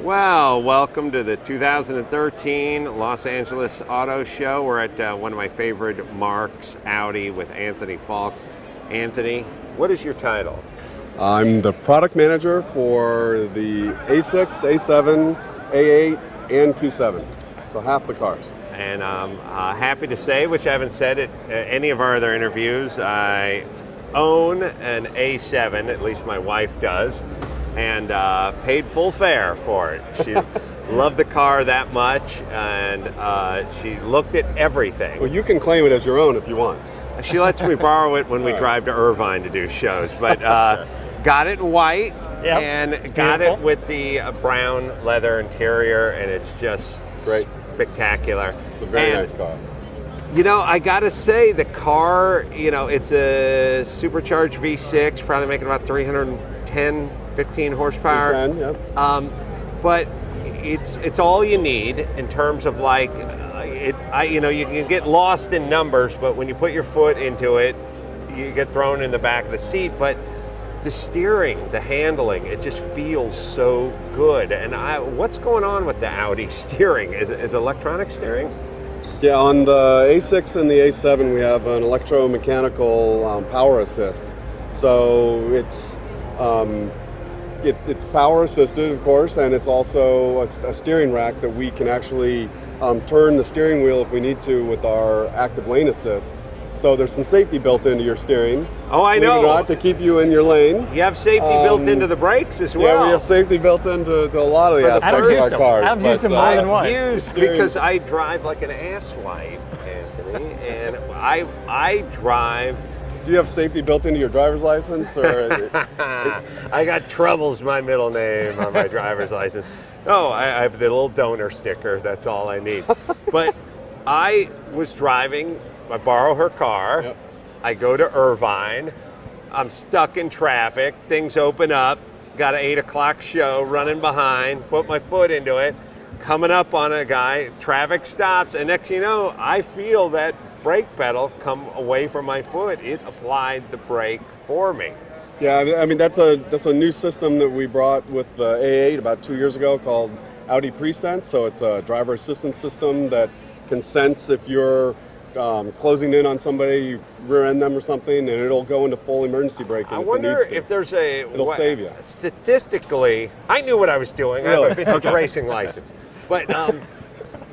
Well, welcome to the 2013 Los Angeles Auto Show. We're at one of my favorite marques, Audi, with Anthony Falk. Anthony, what is your title? I'm the product manager for the A6, A7, A8, and Q7. So half the cars. And I'm happy to say, which I haven't said at any of our other interviews, I own an A7, at least my wife does, and paid full fare for it. She loved the car that much, and she looked at everything. Well, you can claim it as your own if you want. She lets me borrow it when we drive to Irvine to do shows, but got it in white, Yep, and got it with the brown leather interior, and it's just great, spectacular. It's a very nice car. You know, I gotta say, the car, you know, it's a supercharged V6, probably making about 310, 15 horsepower. 310, yep. But it's all you need in terms of like, you know, you can get lost in numbers, but when you put your foot into it, you get thrown in the back of the seat. But the steering, the handling, it just feels so good. And what's going on with the Audi steering? Is electronic steering? Yeah, on the A6 and the A7, we have an electromechanical power assist. So it's power assisted, of course, and it's also a steering rack that we can actually turn the steering wheel if we need to with our active lane assist. So there's some safety built into your steering. Oh, I know. Not to keep you in your lane. You have safety built into the brakes as well. Yeah, we have safety built into a lot of the aspects of our cars. I've used them more than once. Used because I drive like an asswipe, Anthony, and I drive. Do you have safety built into your driver's license? Or I got Trouble's my middle name on my driver's license. No, I have the little donor sticker. That's all I need. But I was driving. I borrow her car. Yep. I go to Irvine. I'm stuck in traffic. Things open up. Got an 8 o'clock show running behind. Put my foot into it. Coming up on a guy. Traffic stops. And next thing you know, I feel that brake pedal come away from my foot. It applied the brake for me. Yeah, I mean that's a new system that we brought with the A8 about 2 years ago called Audi Presense. So it's a driver assistance system that can sense if you're closing in on somebody, you rear end them or something, and it'll go into full emergency braking. I wonder if there's it'll save you. Statistically, I knew what I was doing. Really? I have a vintage racing license, but others,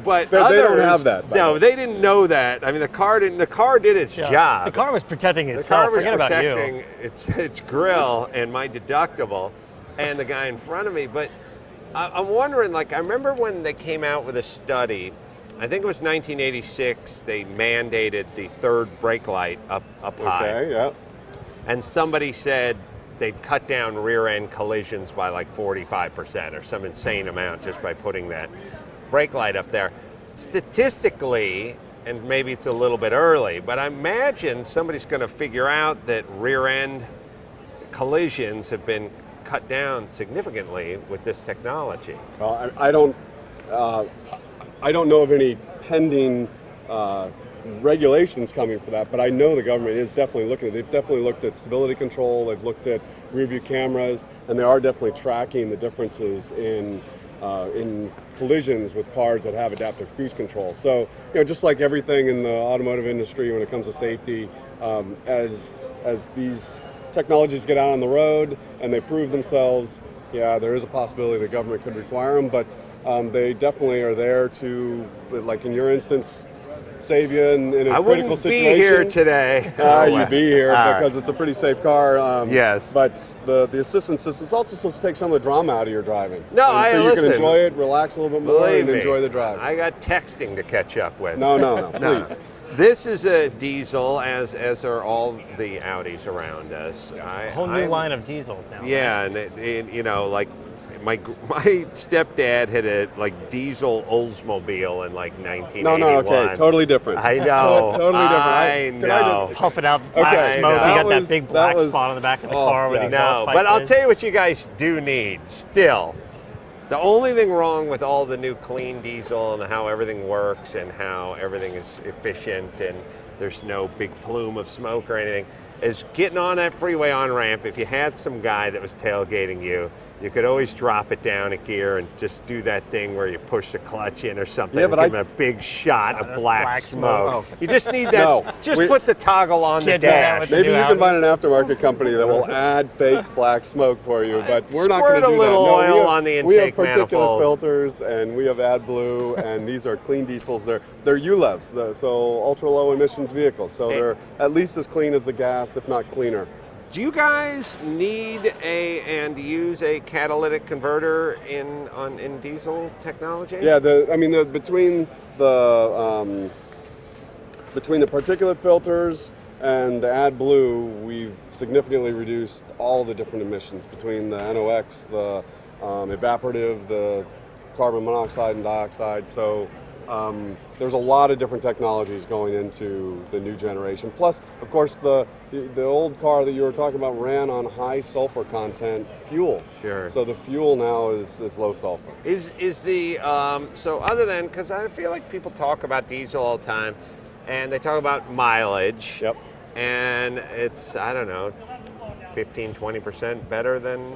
they don't have that. No, they didn't know that. I mean, the car didn't. The car did its job. The car was protecting itself. The car was Forget protecting about you. its grill and my deductible, and the guy in front of me. But I'm wondering, like, I remember when they came out with a study. I think it was 1986, they mandated the third brake light up high. Okay, yeah. And somebody said they'd cut down rear end collisions by like 45% or some insane amount just by putting that brake light up there. Statistically, and maybe it's a little bit early, but I imagine somebody's going to figure out that rear end collisions have been cut down significantly with this technology. Well, I don't know of any pending regulations coming for that, but I know the government is definitely looking at it. They've definitely looked at stability control, they've looked at rear view cameras, and they are definitely tracking the differences in collisions with cars that have adaptive cruise control. So, you know, just like everything in the automotive industry when it comes to safety, as these technologies get out on the road and they prove themselves, yeah, there is a possibility the government could require them, but they definitely are there to, like in your instance, save you in a critical situation. I wouldn't be here today. You'd be here because it's a pretty safe car. Yes. But the assistance system is also supposed to take some of the drama out of your driving. No, so you can enjoy it, relax a little bit more, and enjoy the drive. I got texting to catch up with. No, please. This is a diesel, as are all the Audis around us. A whole new line of diesels now. Yeah, right? and you know, like my stepdad had a like diesel Oldsmobile in like 1981. No, okay, totally different. I know. Totally different. I know. Puffing out black smoke. You got that big black spot on the back of the car with the exhaust pipe. But I'll tell you what you guys do need still. The only thing wrong with all the new clean diesel and how everything works and how everything is efficient and there's no big plume of smoke or anything is getting on that freeway on-ramp. If you had some guy that was tailgating you, you could always drop it down a gear and just do that thing where you push the clutch in or something. Yeah, but give it a big shot of black smoke. Oh. You just need that. Put the toggle on the dash. Maybe you can find an aftermarket company that will add fake black smoke for you, but we're not going to do that. Squirt a little oil on the intake manifold. We have particulate filters, and we have AdBlue, and these are clean diesels. They're ULEVs, so ultra low emissions vehicles. So they're at least as clean as the gas, if not cleaner. Do you guys need and use a catalytic converter in diesel technology? Yeah, between the particulate filters and the AdBlue, we've significantly reduced all the different emissions between the NOx, the evaporative, the carbon monoxide and dioxide. So there's a lot of different technologies going into the new generation. Plus, of course, the old car that you were talking about ran on high sulfur content fuel. Sure. So the fuel now is low sulfur. Is the so other than, because I feel like people talk about diesel all the time, and they talk about mileage. Yep. And it's, I don't know, 15-20% better than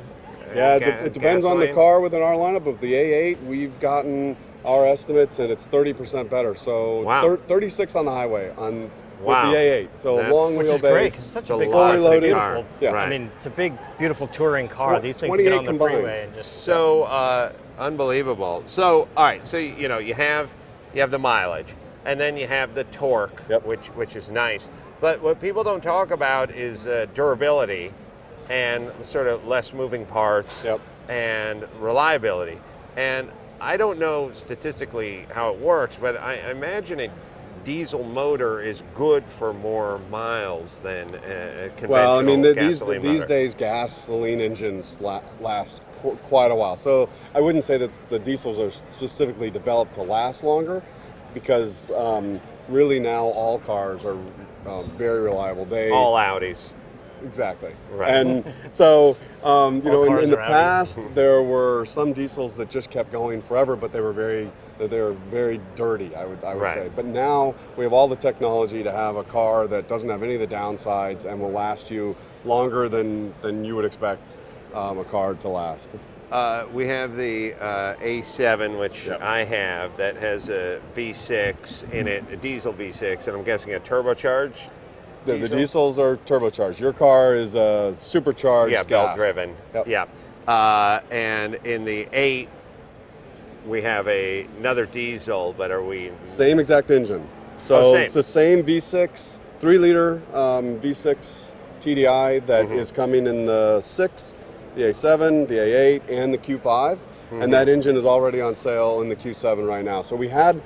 it depends on the car within our lineup. Of the A8, we've gotten our estimates, and it's 30% better. So 36 on the highway with the A8. So long wheelbase. Which is great. It's such a big fully loaded beautiful. Yeah. Right. I mean, it's a big, beautiful touring car. These things get on the freeway and just so unbelievable. So all right, so you have the mileage, and then you have the torque, which is nice. But what people don't talk about is durability and sort of less moving parts and reliability. And I don't know statistically how it works, but I imagine a diesel motor is good for more miles than a conventional Well, I mean, gasoline these motor. days gasoline engines last quite a while. So I wouldn't say that the diesels are specifically developed to last longer, because really now all cars are very reliable. All Audis. Exactly. Right. And so, in the past, Audis. there were some diesels that just kept going forever, but they were very dirty, I would say. But now we have all the technology to have a car that doesn't have any of the downsides and will last you longer than you would expect a car to last. We have the A7, which I have, that has a V6 in it, a diesel V6, and I'm guessing a turbocharged. The diesels are turbocharged. Your car is a supercharged gas. Belt-driven. Yep. And in the 8, we have another diesel, but are we... Same exact engine. So it's the same V6, 3-liter V6 TDI that is coming in the 6, the A7, the A8, and the Q5. And that engine is already on sale in the Q7 right now. So we had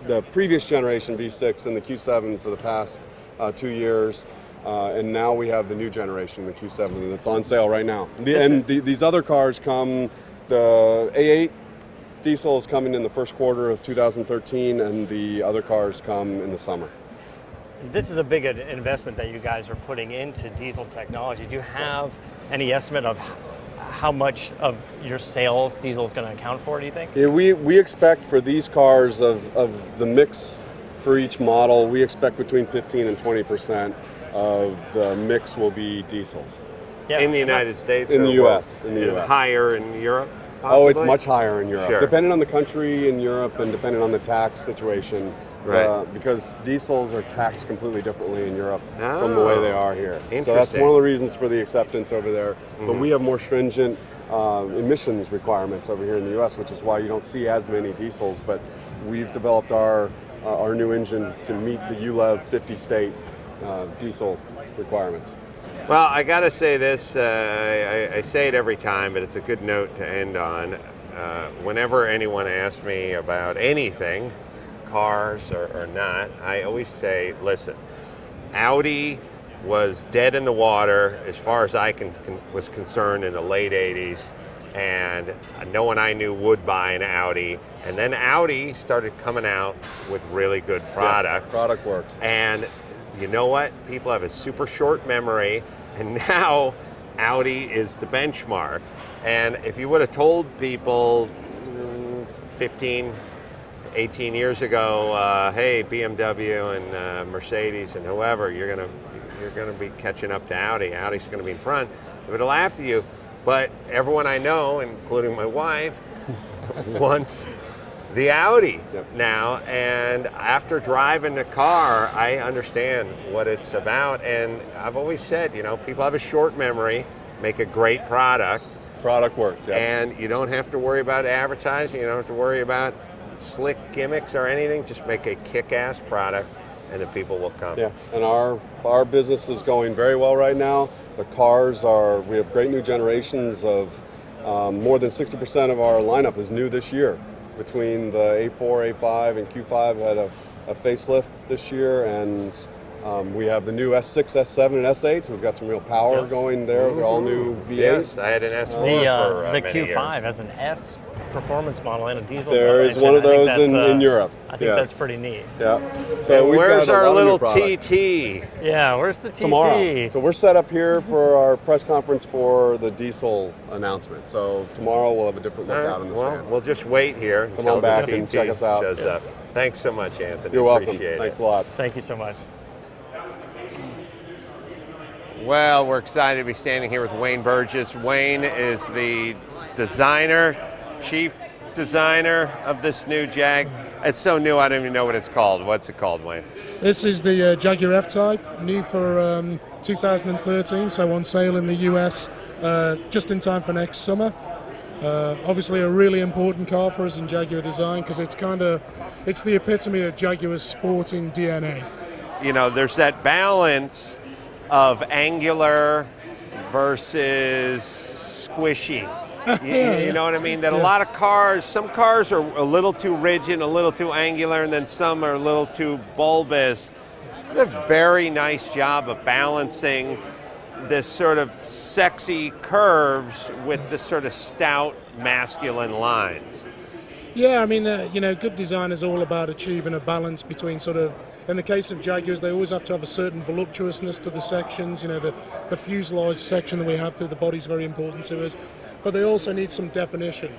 the previous generation V6 and the Q7 for the past 2 years, and now we have the new generation, the Q7, that's on sale right now. These other cars come, the A8 diesel is coming in the first quarter of 2013, and the other cars come in the summer. This is a big investment that you guys are putting into diesel technology. Do you have any estimate of how much of your sales diesel is going to account for, do you think? Yeah, we expect for these cars of the mix for each model, we expect between 15 and 20% of the mix will be diesels. Yeah, in the United States? In the U.S. In the US. Higher in Europe, possibly? Oh, it's much higher in Europe. Sure. Depending on the country in Europe and depending on the tax situation. Because diesels are taxed completely differently in Europe from the way they are here. So that's one of the reasons for the acceptance over there. But we have more stringent emissions requirements over here in the U.S., which is why you don't see as many diesels. But we've developed our new engine to meet the ULEV 50-state diesel requirements. Well, I got to say this, I say it every time, but it's a good note to end on. Whenever anyone asks me about anything, cars or not, I always say, listen, Audi was dead in the water as far as I was concerned in the late 80s, and no one I knew would buy an Audi. And then Audi started coming out with really good products. Yeah, product works. And you know what? People have a super short memory, and now Audi is the benchmark. And if you would have told people 15, 18 years ago, hey, BMW and Mercedes and whoever, you're gonna be catching up to Audi. Audi's gonna be in front. If it laughed at you, But everyone I know, including my wife, wants the Audi now. And after driving the car, I understand what it's about. And I've always said, you know, people have a short memory, make a great product. Product works, yeah. And you don't have to worry about advertising. You don't have to worry about slick gimmicks or anything. Just make a kick-ass product, and the people will come. Yeah, and our business is going very well right now. The cars we have great new generations of, more than 60% of our lineup is new this year. Between the A4, A5, and Q5 had a facelift this year, and we have the new S6, S7, and S8. We've got some real power going there. They're all new V8s. Yes, I had an S4 for the many Q5 years. has an S performance model and a diesel. There is one of those in Europe. I think that's pretty neat. Yeah. So and we've where's got a our lot of little new product. TT? Yeah, where's the TT? Tomorrow. So we're set up here for our press conference for the diesel announcement. So tomorrow we'll have a different look out in the stand. We'll just wait here until on back the and TT check us out. shows up. Thanks so much, Anthony. You're welcome. Appreciate Thanks it. a lot. Thank you so much. Well, we're excited to be standing here with Wayne Burgess. Wayne is the designer, chief designer of this new Jag. It's so new, I don't even know what it's called. What's it called, Wayne? This is the Jaguar F-Type, new for 2013, so on sale in the US just in time for next summer. Obviously a really important car for us in Jaguar design because it's the epitome of Jaguar's sporting DNA. You know, there's that balance of angular versus squishy. You know what I mean? That a lot of cars, some cars are a little too rigid, a little too angular, and then some are a little too bulbous. It's a very nice job of balancing this sort of sexy curves with this sort of stout masculine lines. Yeah, I mean, you know, good design is all about achieving a balance between sort of, in the case of Jaguars, they always have to have a certain voluptuousness to the sections. You know, the fuselage section that we have through the body is very important to us, but they also need some definition.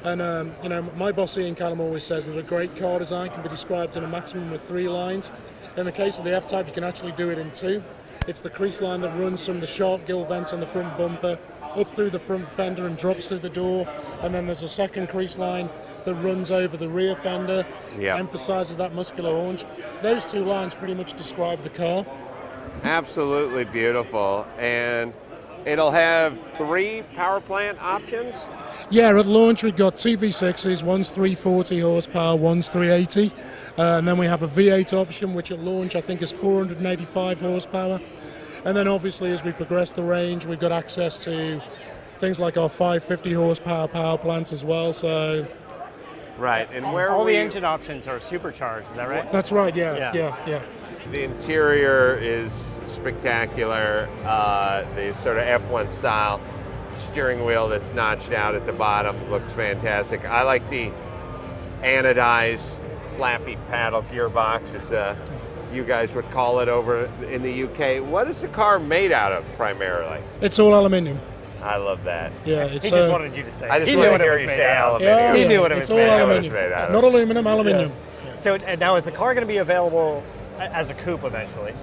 And, you know, my boss Ian Callum always says that a great car design can be described in a maximum of 3 lines. In the case of the F-Type, you can actually do it in 2. It's the crease line that runs from the shark gill vents on the front bumper up through the front fender and drops through the door, and then there's a second crease line that runs over the rear fender, emphasizes that muscular haunch. Those 2 lines pretty much describe the car. Absolutely beautiful. And it'll have 3 power plant options? Yeah, at launch we've got 2 V6s, one's 340 horsepower, one's 380, and then we have a V8 option which at launch I think is 485 horsepower. And then obviously as we progress the range we've got access to things like our 550 horsepower power plants as well. So right, and where all the engine options are supercharged, is that right? That's right, yeah. The interior is spectacular. The sort of F1 style steering wheel that's notched out at the bottom looks fantastic. I like the anodized flappy paddle gearbox, as you guys would call it over in the UK. What is the car made out of primarily? It's all aluminium. I love that. Yeah, He just wanted you to say it. I just He want knew to hear what it you was say made out of. aluminium. He knew what it it's was all made out of. aluminium. Made out of. Not aluminum, aluminium. So now is the car going to be available as a coupe eventually?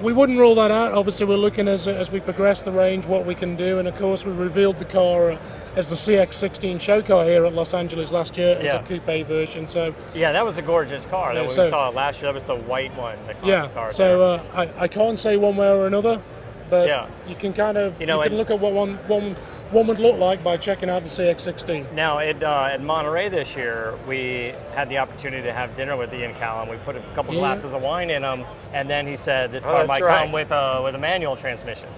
We wouldn't rule that out. Obviously, we're looking as we progress the range what we can do, and of course, we revealed the car as the CX-16 show car here at Los Angeles last year as a coupe version. So yeah, that was a gorgeous car. That we saw it last year. That was the white one. The concept car. So I can't say one way or another, but you can kind of you can look at what one would look like by checking out the CX-16. Now, at Monterey this year, we had the opportunity to have dinner with Ian Callum. We put a couple glasses of wine in them, and then he said this car might come with a manual transmission.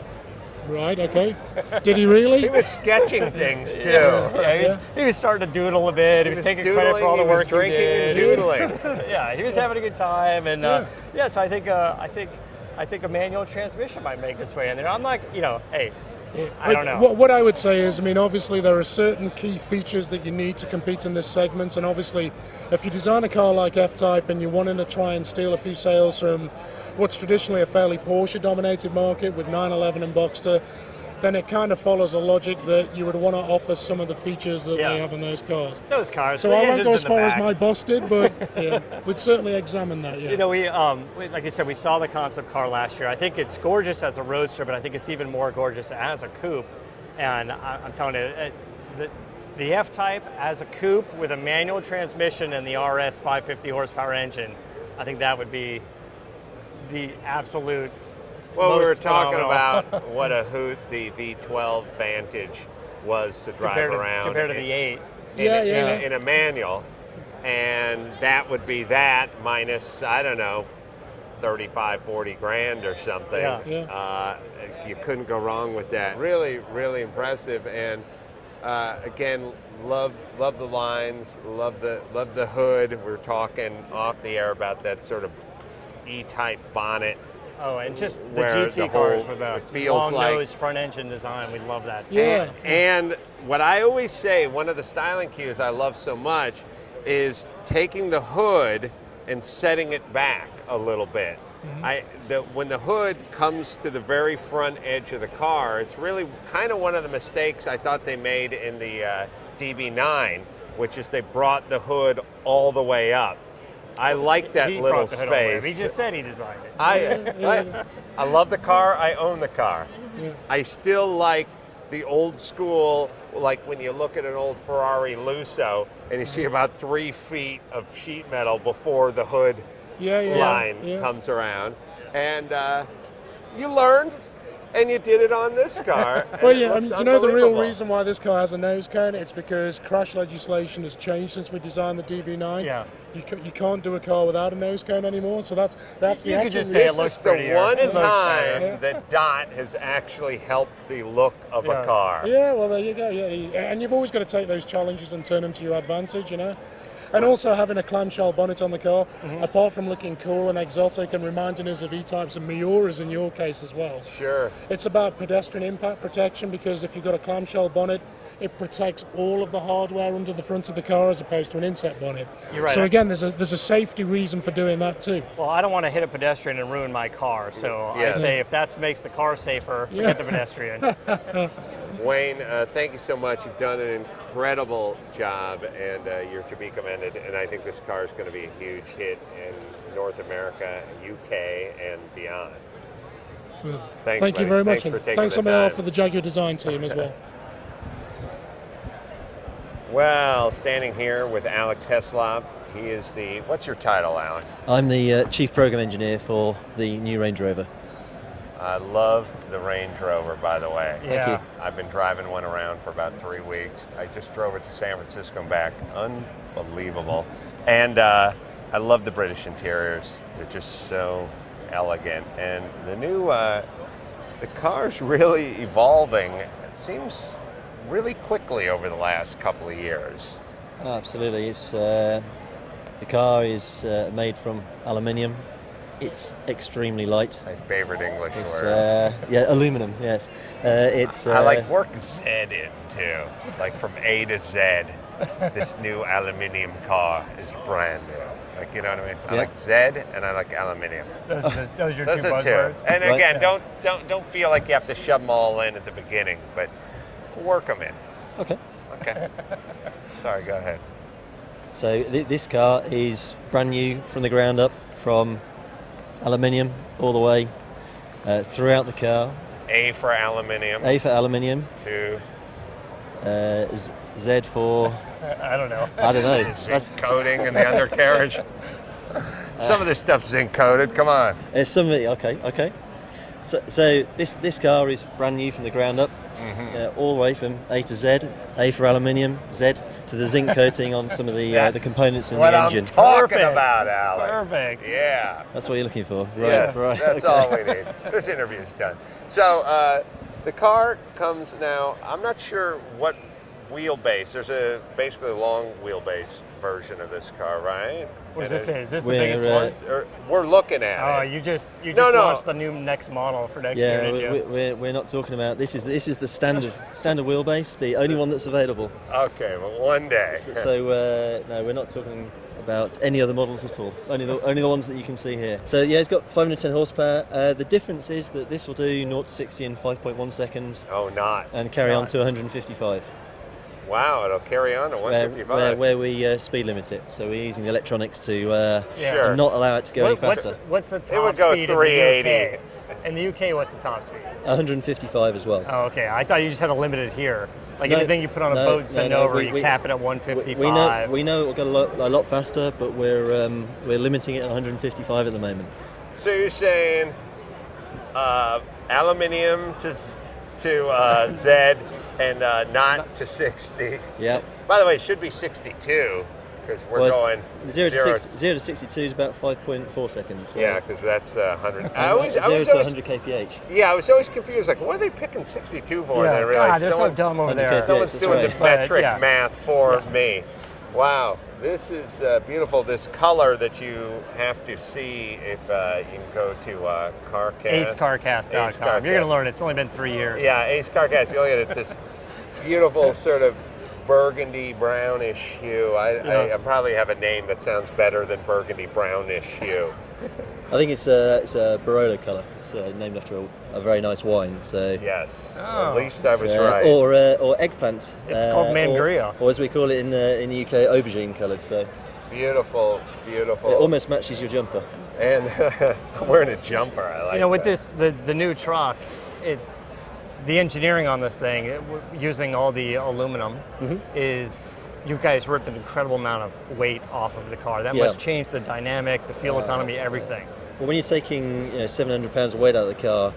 Right, okay. Did he really? He was sketching things too. He was starting to doodle a bit. He was taking credit for all the work he was drinking and doodling. Yeah, he was having a good time, and so I think a manual transmission might make its way in there. I'm like, hey. I don't know. What I would say is, I mean, obviously there are certain key features that you need to compete in this segment, and obviously if you design a car like F-Type and you're wanting to try and steal a few sales from what's traditionally a fairly Porsche-dominated market with 911 and Boxster, then it kind of follows a logic that you would want to offer some of the features that they have in those cars. Those cars. So I won't go as far as my boss did, but we'd certainly examine that. Yeah. We like I said, we saw the concept car last year. I think it's gorgeous as a roadster, but I think it's even more gorgeous as a coupe. And I'm telling you, the F-Type as a coupe with a manual transmission and the RS 550 horsepower engine, I think that would be the absolute. Well, we were talking phenomenal. about what a hoot the V12 Vantage was to drive around compared to the 8. in a manual, and that would be that minus, I don't know, 35, 40 grand or something. Yeah. You couldn't go wrong with that. Really, really impressive. And again, love the lines, love the hood. We're talking off the air about that sort of E-type bonnet. Oh, and just the where GT the cars whole- with the it feels long like- nose front engine design. We love that. Yeah. And what I always say, one of the styling cues I love so much is taking the hood and setting it back a little bit. When the hood comes to the very front edge of the car, it's really kind of one of the mistakes I thought they made in the DB9, which is they brought the hood all the way up. I like that He little brought the hood all the way up. space. He just said he designed it. I love the car. I own the car. I still like the old school, like when you look at an old Ferrari Lusso and you see about 3 feet of sheet metal before the hood line comes around. And you learned, and you did it on this car. Well, yeah, and you know the real reason why this car has a nose cone? It's because crash legislation has changed since we designed the DB9. Yeah. You can't do a car without a nose cone anymore, so that's the You could actual just say it This looks is the prettier. one It looks time better. that Dot has actually helped the look of a car. Yeah, well, there you go. Yeah, and you've always got to take those challenges and turn them to your advantage, you know. And also having a clamshell bonnet on the car, apart from looking cool and exotic and reminding us of E-types and Miuras in your case as well. Sure. It's about pedestrian impact protection, because if you've got a clamshell bonnet, it protects all of the hardware under the front of the car as opposed to an inset bonnet. You're right. So again, there's a safety reason for doing that too. Well, I don't want to hit a pedestrian and ruin my car, so I say if that makes the car safer, forget the pedestrian. Wayne, thank you so much. You've done an incredible job, and you're to be commended. And I think this car is going to be a huge hit in North America, UK, and beyond. Thanks, Thank you buddy. very much. Thanks for taking Thanks the on behalf time. of the Jaguar design team as well. Well, standing here with Alex Heslop. He is the, what's your title, Alex? I'm the Chief Program Engineer for the new Range Rover. I love the Range Rover, by the way. Yeah. Thank I've been driving one around for about 3 weeks. I just drove it to San Francisco and back. Unbelievable. And I love the British interiors. They're just so elegant. And the new, the car's really evolving. It seems really quickly over the last couple of years. Oh, absolutely. It's the car is made from aluminium. It's extremely light. My favorite English It's word. aluminum. Yes. It's. I like work Z in too, like from A to Z. This new aluminium car is brand new. Like, you know what I mean? I Yeah. like Z and I like aluminium. Those are your Those two are two. buzzwords. And Right. again, don't feel like you have to shove them all in at the beginning, but work them in. Okay. Okay. Sorry, go ahead. So this car is brand new from the ground up, from aluminium all the way throughout the car. A for aluminium. A for aluminium. Two. Z for I don't know. I don't know. Zinc coating in the undercarriage. Some of this stuff's zinc coated. Come on. It's somebody. Okay. So this car is brand new from the ground up, all the way from A to Z. A for aluminium, Z to the zinc coating on some of the components in what the engine. I'm talking Perfect. about, Alex. Perfect. Yeah. That's what you're looking for, right? Yes, right. that's okay. all we need. This interview's done. So the car comes now, I'm not sure what wheelbase. There's basically a long wheelbase version of this car, right? What does this say? Is this the We're, biggest one? We're looking at Oh, it. you just No. launched the new next model for next year, Yeah, didn't you? we're not talking about this. Is the standard wheelbase, the only one that's available. Okay, well, one day. So no, we're not talking about any other models at all. Only the ones that you can see here. So yeah, it's got 510 horsepower. The difference is that this will do 0 to 60 in 5.1 seconds Oh, not. and carry on to 155. Wow, it'll carry on to 155. Where we speed limit it. So we're using the electronics to Sure. not allow it to go any faster. What's the top It would go speed in the 380. UK? In the UK, what's the top speed? 155 as well. Oh, okay. I thought you just had to limit it here. Like No, anything you put on a boat and send over, you cap it at 155. We know it will go a lot faster, but we're limiting it at 155 at the moment. So you're saying aluminium to Z and not to 60. Yeah. By the way, it should be 62 because we're going 0 to 62 is about 5.4 seconds. So. Yeah, because that's 100. I was 0 to 100 kph. Yeah, I was always confused. Like, what are they picking 62 for? And then I realized God, they're so dumb over there. Someone's doing right. the metric math for me. Wow, this is beautiful. This color that you have to see if you can go to CarCast. AceCarCast.com. You're going to learn. It's only been 3 years. Yeah, Ace CarCast. You look at it, it's this beautiful sort of burgundy brownish hue. I probably have a name that sounds better than burgundy brownish hue. I think it's a Barolo colour. It's named after a very nice wine. So yes, Oh. at least I was right. Or eggplant. It's called Mangria. Or as we call it in the UK, aubergine coloured. So Beautiful, beautiful. it almost matches your jumper. And I'm wearing a jumper. I like. You know, with that. the new truck, the engineering on this thing, using all the aluminum, is you guys ripped an incredible amount of weight off of the car. That must change the dynamic, the fuel economy, everything. Well, when you're taking 700 pounds of weight out of the car,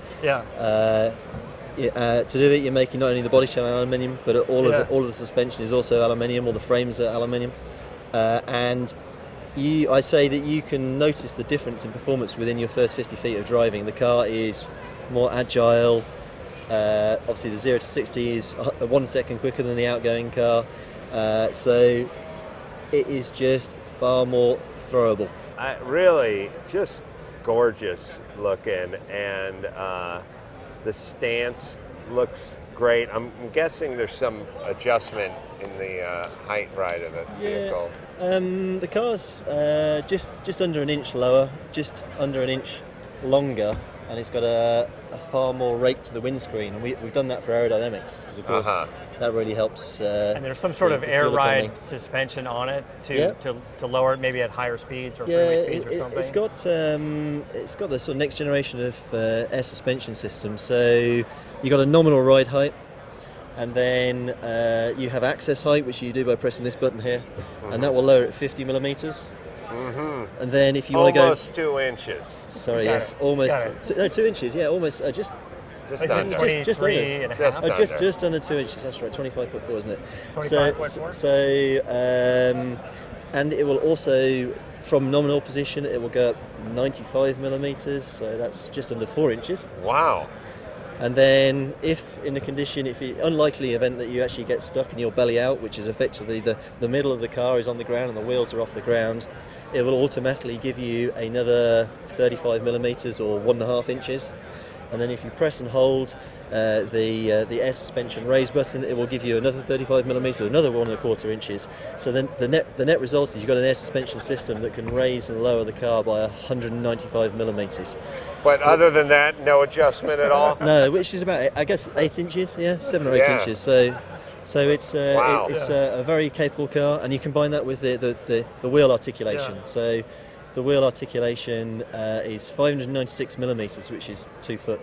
to do it, you're making not only the body shell aluminium, but all of the suspension is also aluminium. All the frames are aluminium, and I say that you can notice the difference in performance within your first 50 feet of driving. The car is more agile. Obviously, the 0 to 60 is 1 second quicker than the outgoing car, so it is just far more throwable. Really, just gorgeous looking, and the stance looks great. I'm guessing there's some adjustment in the height right of the vehicle. The car's just under an inch lower, just under an inch longer, and it's got a far more rake to the windscreen. And we've done that for aerodynamics, because of course that really helps. And there's some sort of air ride suspension on it to lower it maybe at higher speeds or freeway speeds or something. It's got the sort of next generation of air suspension system. So you got a nominal ride height, and then you have access height, which you do by pressing this button here, and that will lower it 50 millimeters. And then if you want to go almost 2 inches. Sorry, yes, almost 2 inches. Yeah, almost just under 23 and a half. just under 2 inches. That's right, 25.4, isn't it? 25.4. So and it will also, from nominal position, it will go up 95 millimeters. So that's just under 4 inches. Wow. And then, if in the unlikely event that you actually get stuck and you're belly out, which is effectively the middle of the car is on the ground and the wheels are off the ground, it will automatically give you another 35 millimeters or 1.5 inches. And then if you press and hold the air suspension raise button, it will give you another 35 millimeters, another 1.25 inches. So then the net result is you've got an air suspension system that can raise and lower the car by 195 millimeters. But other than that, no adjustment at all? No, which is about, I guess, 8 inches, 7 or 8 inches. So it's a very capable car, and you combine that with the wheel articulation. Yeah. So the wheel articulation is 596 millimeters, which is 2 foot.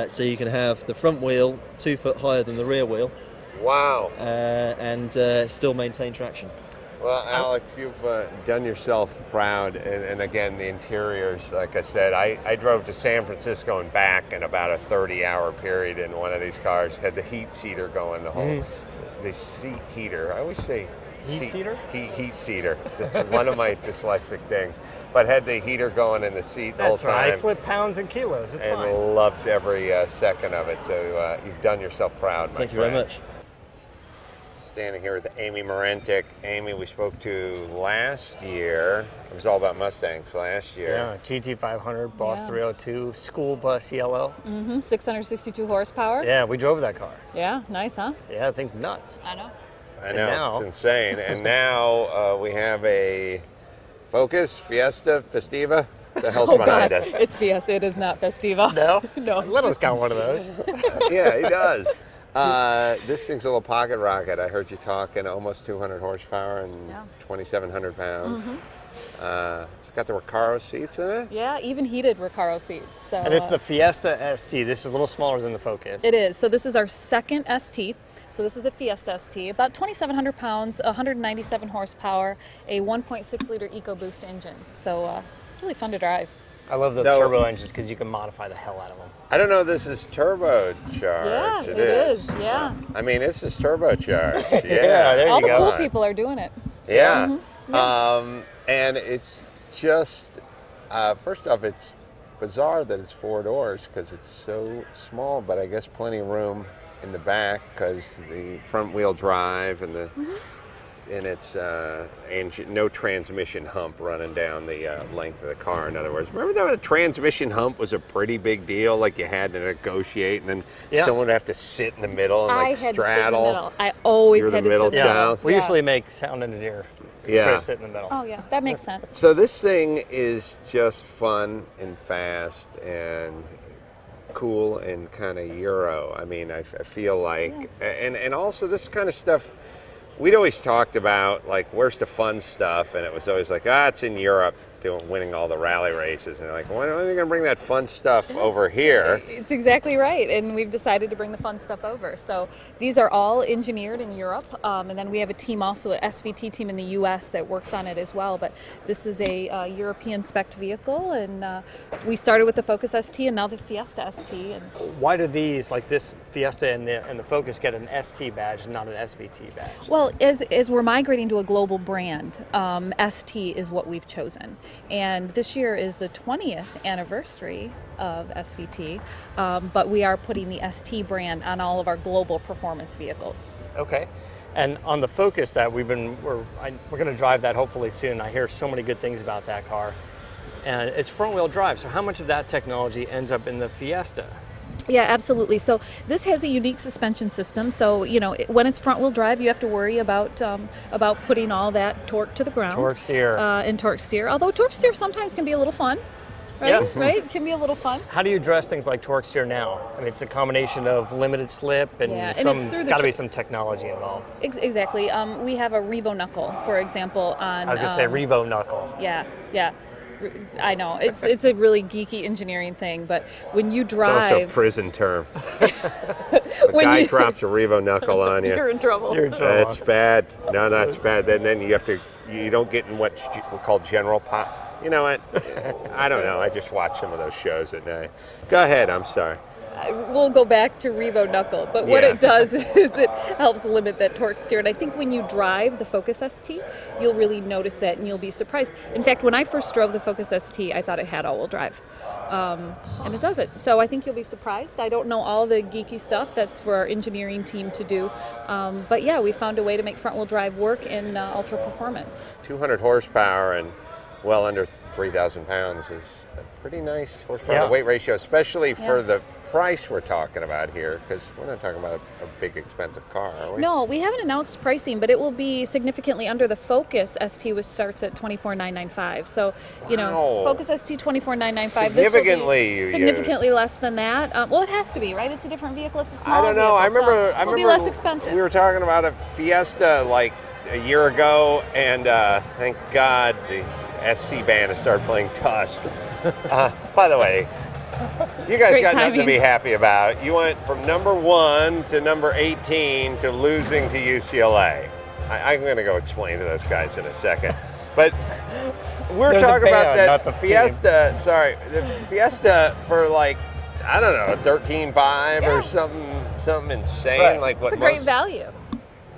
So you can have the front wheel 2 foot higher than the rear wheel. Wow. And still maintain traction. Well, Alex, you've done yourself proud, and again, the interiors, like I said, I drove to San Francisco and back in about a 30-hour period in one of these cars. Had the heat seater going, the seat heater. I always say heat seater? Heat seater. It's one of my dyslexic things. But had the heater going in the seat the whole time. That's right. I flip pounds and kilos. It's and fine. Loved every second of it. So you've done yourself proud, my friend. Thank you very much. Standing here with Amy Morentic. Amy, we spoke to last year. It was all about Mustangs last year. Yeah, GT500, Boss 302, school bus yellow. 662 horsepower. Yeah, we drove that car. Yeah, nice, huh? Yeah, that thing's nuts. I know. I know, it's insane. And now we have a Focus, Fiesta, Festiva. The hell's behind us? It's Fiesta. It is not Festiva. No? No. Little's got one of those. Yeah, he does. This thing's a little pocket rocket. I heard you talking almost 200 horsepower and 2,700 pounds. It's got the Recaro seats in it. Yeah, even heated Recaro seats. So, and it's the Fiesta ST. This is a little smaller than the Focus. It is. So this is our second ST. So this is the Fiesta ST, about 2,700 pounds, 197 horsepower, a 1.6 liter EcoBoost engine. So really fun to drive. I love the turbo engines because you can modify the hell out of them. I don't know if this is turbocharged. Yeah, it is. Yeah. I mean, this is turbocharged. Yeah, there All you the go. cool people are doing it. Yeah. Mm-hmm. Yeah. And it's just, first off, it's bizarre that it's 4 doors because it's so small, but I guess plenty of room in the back because the front wheel drive and the and it's engine, no transmission hump running down the length of the car. In other words, remember that a transmission hump was a pretty big deal, like you had to negotiate, and then someone would have to sit in the middle and like straddle. Sit in the middle. I always You're had the to middle sit in the middle. child. We usually make sound engineer sit in the middle. Oh yeah, that makes sense. So this thing is just fun and fast and cool and kind of Euro. I mean, I feel like, and also this kind of stuff, we'd always talked about, like, where's the fun stuff? And it was always like, it's in Europe, winning all the rally races. And like, why are we going to bring that fun stuff over here? It's exactly right. And we've decided to bring the fun stuff over. So these are all engineered in Europe. And then we have a team also, an SVT team in the US that works on it as well. But this is a European spec vehicle. And we started with the Focus ST and now the Fiesta ST. And why do these, like this Fiesta and the Focus, get an ST badge and not an SVT badge? Well, as we're migrating to a global brand, ST is what we've chosen. And this year is the 20th anniversary of SVT, but we are putting the ST brand on all of our global performance vehicles. Okay. And on the Focus that we're going to drive that hopefully soon. I hear so many good things about that car. And it's front-wheel drive, so how much of that technology ends up in the Fiesta? Yeah, absolutely. So this has a unique suspension system. So, you know, when it's front-wheel drive, you have to worry about putting all that torque to the ground. Torque steer. And torque steer. Although torque steer sometimes can be a little fun, right? Yeah. Right? It can be a little fun. How do you address things like torque steer now? I mean, it's a combination of limited slip and it's got to be some technology involved. Exactly. We have a Revo knuckle, for example. I was going to say Revo knuckle. Yeah. I know it's a really geeky engineering thing, but when you drive, it's also a prison term. A guy drops a Revo knuckle on you, you're in trouble. That's bad. No, that's bad. Then you don't get in what's called general pop. You know what? I don't know. I just watch some of those shows at night. Go ahead. I'm sorry. We'll go back to Revo knuckle, but what it does is it helps limit that torque steer. And I think when you drive the Focus ST, you'll really notice that and you'll be surprised. In fact, when I first drove the Focus ST, I thought it had all-wheel drive, and it doesn't. So I think you'll be surprised. I don't know all the geeky stuff. That's for our engineering team to do. But yeah, we found a way to make front-wheel drive work in ultra performance. 200 horsepower and well under 3,000 pounds is a pretty nice horsepower to weight ratio, especially for the price we're talking about here, because we're not talking about a big expensive car, are we? No, we haven't announced pricing, but it will be significantly under the Focus ST, which starts at $24,995. So, you know, Focus ST $24,995. Significantly less than that. Well, it has to be, right? It's a different vehicle. It's a small vehicle. I remember. It'll be less expensive. We were talking about a Fiesta like a year ago, and thank God the SC band has started playing Tusk. By the way, you guys got nothing to be happy about. You went from number 1 to number 18 to losing to UCLA. I'm going to go explain to those guys in a second. But we're talking about that Fiesta. Sorry, the Fiesta for like, I don't know, 13.5 or something insane. Right. Like what? It's a great value.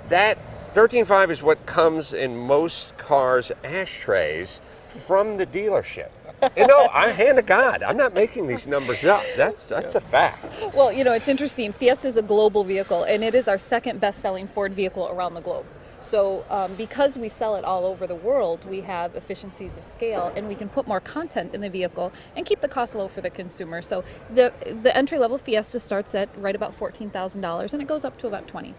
That 13.5 is what comes in most cars' ashtrays from the dealership. You know, I hand to God, I'm not making these numbers up. That's a fact. Well, you know, it's interesting. Fiesta is a global vehicle, and it is our second best-selling Ford vehicle around the globe. So because we sell it all over the world, we have efficiencies of scale, and we can put more content in the vehicle and keep the cost low for the consumer. So the entry-level Fiesta starts at right about $14,000, and it goes up to about $20,000.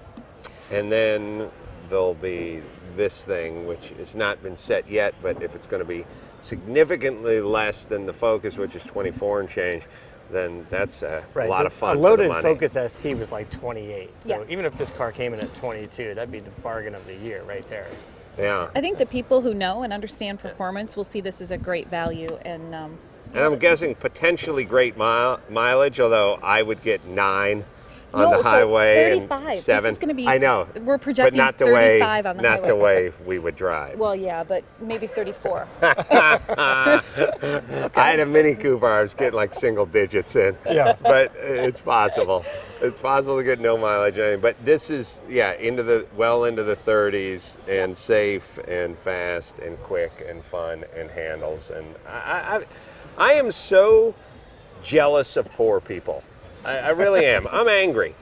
And then there'll be this thing, which has not been set yet, but if it's going to be significantly less than the Focus, which is 24 and change, then that's a lot of fun. A loaded for the money. Focus ST was like 28. So even if this car came in at 22, that'd be the bargain of the year right there. Yeah. I think the people who know and understand performance will see this as a great value. And I'm guessing potentially great mileage, although I would get 9 on the highway 35. and 7. This is going to be. I know. We're projecting but not the 35 way, on the not highway. the way we would drive. Well, yeah, but maybe 34. I had a Mini Cooper. I was getting like single digits in. Yeah. But it's possible. It's possible to get no mileage. But this is, into the 30s and safe and fast and quick and fun and handles. And I am so jealous of poor people. I really am. I'm angry.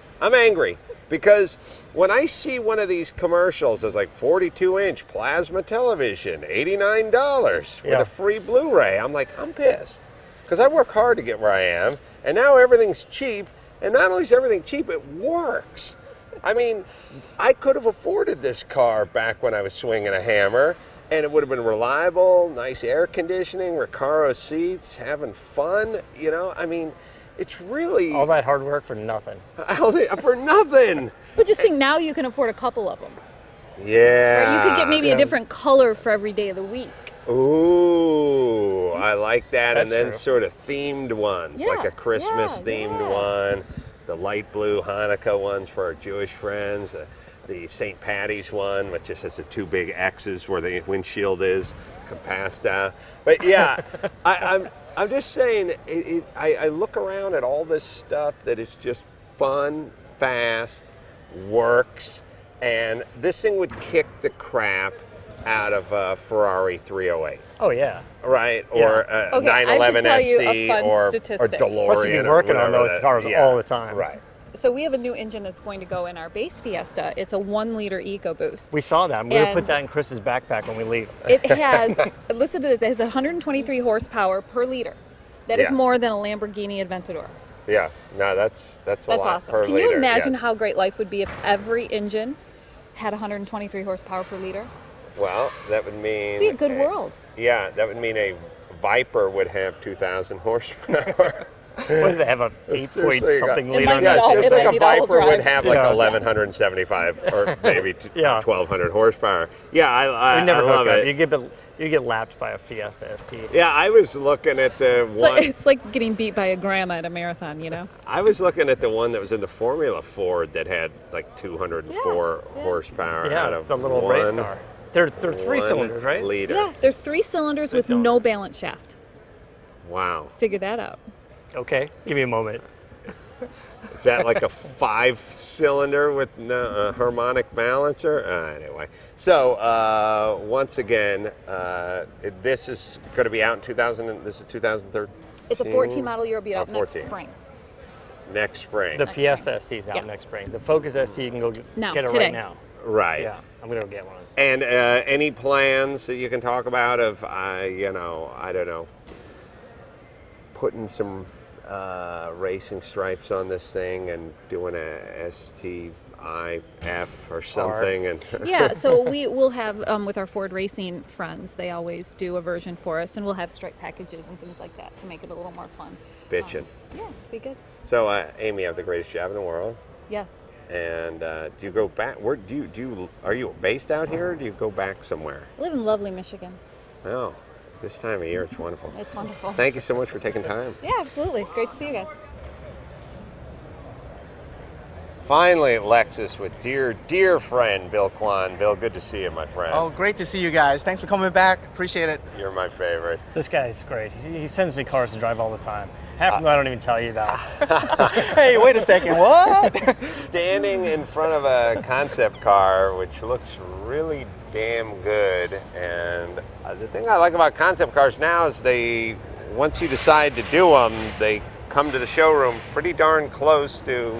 Because when I see one of these commercials, it's like 42-inch plasma television, $89 with a free Blu-ray. I'm like, I'm pissed. Because I work hard to get where I am, and now everything's cheap. And not only is everything cheap, it works. I mean, I could have afforded this car back when I was swinging a hammer, and it would have been reliable, nice air conditioning, Recaro seats, having fun, I mean, it's really... all that hard work for nothing. For nothing! But just think, now you can afford a couple of them. Yeah. Right? You could get maybe a different color for every day of the week. Ooh, I like that. That's and then true. sort of themed ones, like a Christmas themed one, the light blue Hanukkah ones for our Jewish friends, the St. Patty's one, which just has the 2 big X's where the windshield is, Compasta. But yeah, I'm just saying, I look around at all this stuff that is just fun, fast, works, and this thing would kick the crap out of a Ferrari 308. Oh yeah. Right? Or a 911 SC or DeLorean. Plus you'd be working on those cars all the time. Right. So we have a new engine that's going to go in our base Fiesta. It's a 1-liter EcoBoost. We saw that. I'm going to put that in Chris's backpack when we leave. It has, listen to this, it has 123 horsepower per liter. That is more than a Lamborghini Aventador. Yeah, no, that's a lot awesome. per Can liter. you imagine how great life would be if every engine had 123 horsepower per liter? Well, that would mean... It'd be a good world. Yeah, that would mean a Viper would have 2,000 horsepower. What do they have, a 8-point-something liter on Yeah, that? Just like a Viper all-drive. would have like 1,175 or maybe 1,200 horsepower. Yeah, I never love hook up. it. You get lapped by a Fiesta ST. Yeah, I was looking at the one... It's like getting beat by a grandma at a marathon, I was looking at the one that was in the Formula Ford that had like 204 horsepower out of the little race car. They're 3 cylinders, right? Liter. Yeah, they're 3 cylinders with no balance shaft. Wow. Figure that out. Okay, give me a moment. Is that like a 5-cylinder with no harmonic balancer? Anyway, so once again, this is going to be out in 2000. This is 2013. It's a 14 model year. Will be out next 14. spring. Next spring. The Fiesta ST is out next spring. The Focus ST, you can go get it today. right now. Right. Yeah, I'm going to go get one. And any plans that you can talk about of, I don't know, putting some racing stripes on this thing and doing a STIF or something? And yeah, so we will have, with our Ford Racing friends, they always do a version for us, and we'll have stripe packages and things like that to make it a little more fun. Bitchin'. Yeah, be good. So, Amy, you have the greatest job in the world. Yes. And do you go back? Where are you based out here, or do you go back somewhere? I live in lovely Michigan. Oh, this time of year, it's wonderful. It's wonderful. Thank you so much for taking time. Yeah, absolutely. Great to see you guys. Finally at Lexus with dear friend Bill Kwan. Bill, good to see you, my friend. Oh, great to see you guys. Thanks for coming back. Appreciate it. You're my favorite. This guy's great. He sends me cars to drive all the time. Half of them I don't even tell you about. Hey, wait a second. What? Standing in front of a concept car, which looks really damn good. And the thing I like about concept cars now is once you decide to do them, they come to the showroom pretty darn close to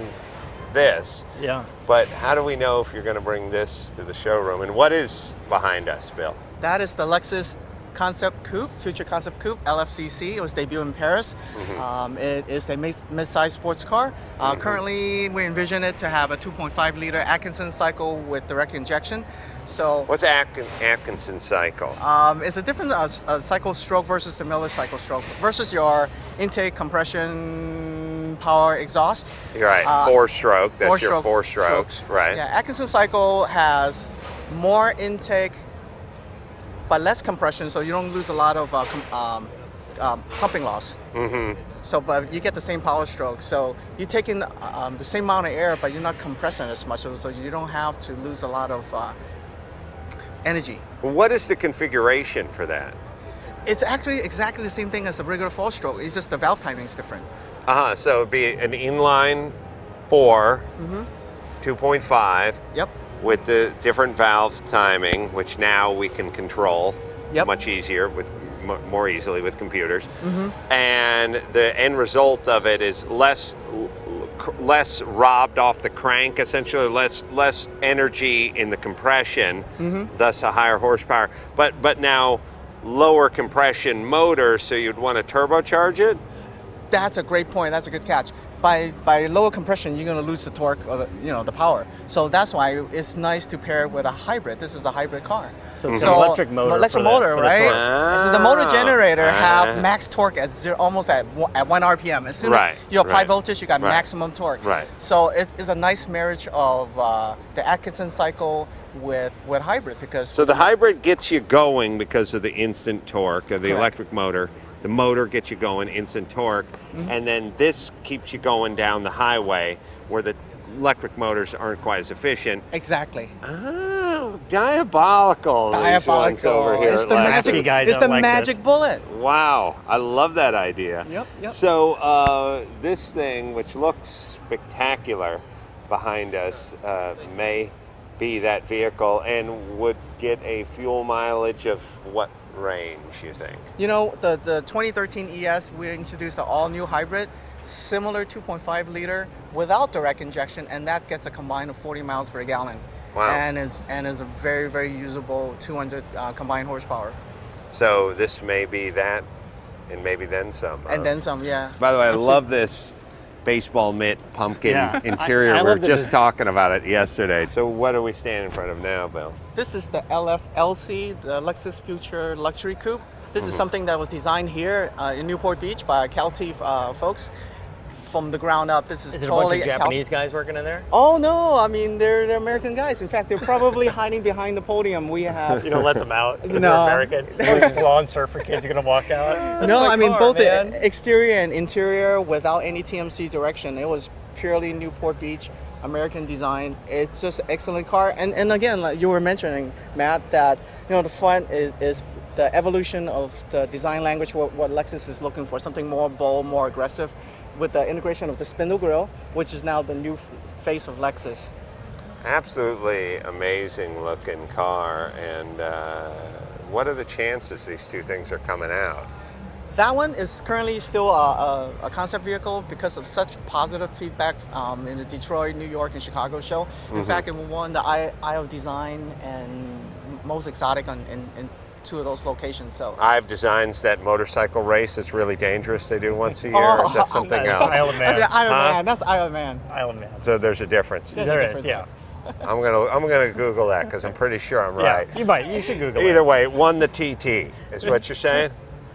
this. Yeah. But how do we know if you're going to bring this to the showroom? And what is behind us, Bill? That is the Lexus Concept Coupe, Future Concept Coupe, LFCC. It was debuted in Paris. Mm-hmm. It is a mid-size sports car. Currently, we envision it to have a 2.5-liter Atkinson cycle with direct injection. So, what's Atkinson cycle? It's a different cycle stroke versus the Miller cycle stroke versus your intake, compression, power, exhaust. Right, 4-stroke. That's your 4 strokes, right? Yeah, Atkinson cycle has more intake, but less compression, so you don't lose a lot of pumping loss. So, but you get the same power stroke. So you take in the same amount of air, but you're not compressing as much, so you don't have to lose a lot of energy. What is the configuration for that? It's actually exactly the same thing as a regular 4-stroke. It's just the valve timing is different. So it'd be an inline 4, 2.5. Yep. With the different valve timing, which now we can control much easier with more easily with computers, and the end result of it is less robbed off the crank, essentially less energy in the compression, thus a higher horsepower. But now lower compression motor, so you'd want to turbocharge it. That's a great point. That's a good catch. By lower compression, you're going to lose the torque or the power. So that's why it's nice to pair it with a hybrid. This is a hybrid car. So it's an electric motor. Electric motor, right? So the motor generator have max torque at almost at 1 RPM. As soon as you apply voltage, you got maximum torque. So it's a nice marriage of the Atkinson cycle with hybrid, because so the hybrid gets you going because of the instant torque of the electric motor. The motor gets you going, instant torque, and then this keeps you going down the highway where the electric motors aren't quite as efficient. Exactly. Oh, diabolical. Diabolical. Over here. It's the magic. It's the magic bullet. Wow, I love that idea. Yep. So this thing, which looks spectacular behind us, may be that vehicle and would get a fuel mileage of what range, you think? You know, the 2013 ES, we introduced an all-new hybrid, similar 2.5 liter without direct injection, and that gets a combined of 40 miles per gallon. Wow. And is a very, very usable 200 combined horsepower. So this may be that, and maybe then some. And then some, yeah. By the way, I love this baseball mitt pumpkin interior. We were just talking about it yesterday. So what are we standing in front of now, Bill? This is the LF-LC, the Lexus Future Luxury Coupe. This is something that was designed here in Newport Beach by Calty folks from the ground up. This is totally a bunch of Japanese guys working in there? Oh no, I mean they're American guys. In fact, they're probably hiding behind the podium. We have. You don't let them out because they're American. Those blonde surfer kids are gonna walk out. No, I mean both the exterior and interior without any TMC direction. It was purely Newport Beach, American design. It's just an excellent car. And again, like you were mentioning, Matt, that the front is the evolution of the design language. What Lexus is looking for, something more bold, more aggressive, with the integration of the spindle grille, which is now the new face of Lexus. Absolutely amazing looking car. And what are the chances these two things are coming out? That one is currently still a concept vehicle because of such positive feedback in the Detroit, New York, and Chicago show. In fact, it won the Eye of Design and most exotic in 2 of those locations. So I've designs that motorcycle race. It's really dangerous. They do once a year. Or is that something else? Island Man. Man. That's Island Man. Island Man. So there's a difference. There is, yeah. I'm gonna Google that because I'm pretty sure I'm right. Yeah, you should Google it. Either way, it won the TT. Is what you're saying?